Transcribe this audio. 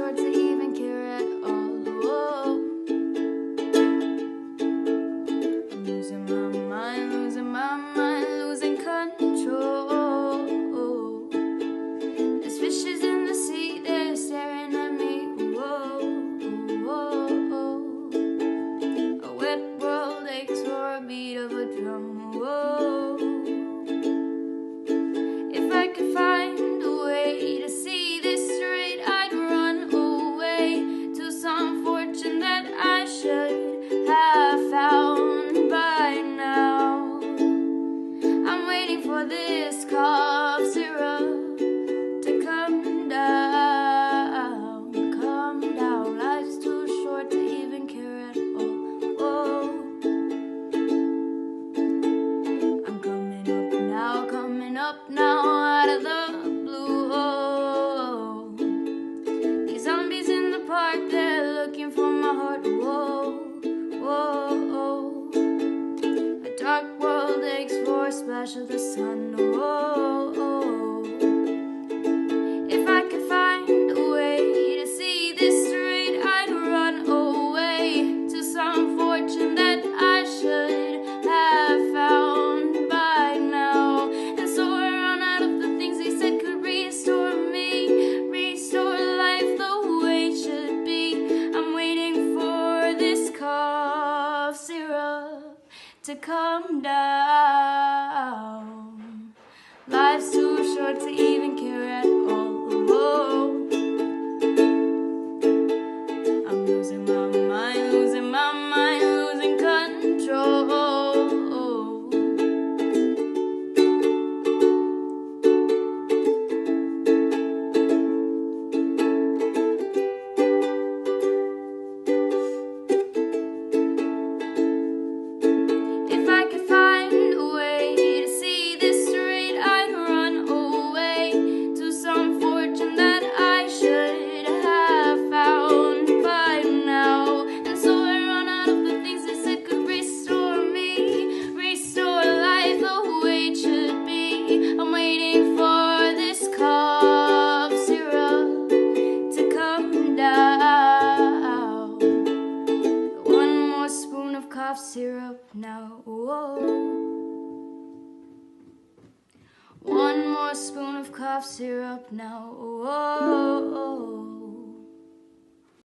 short to even care at all. Whoa. I'm losing my mind, losing control. There's fishes in the sea, they're staring at me. Whoa, whoa. A wet world aches for a beat of a drum. Whoa. If I could find a way to see this straight, I'd run away to some fortune that I should have found by now. I'm waiting for this cough syrup to come down, come down. Life's too short to even care at all. Whoa. I'm coming up now out of the blue. Oh. These zombies in the park, they're looking for my heart. Whoa, whoa. A dark world aches for a splash of the sun. Whoa. If I could find a way to see this straight, I'd run away to some fortune that I should have found by now. And so I run out of the things they said could restore me, restore life the way it should be. I'm waiting for this cough syrup to come down. Life's too short to even care at all. Whoa. I'm losing my mind, losing control. If I could find a way to see this straight, I'd run away to some fortune that I should have found by now. And so I run out of the things they said could restore me, restore life the way it should be. I'm waiting for this cough syrup to come down. One more spoon of cough syrup now. Whoa. One more spoon of cough syrup now. Whoa.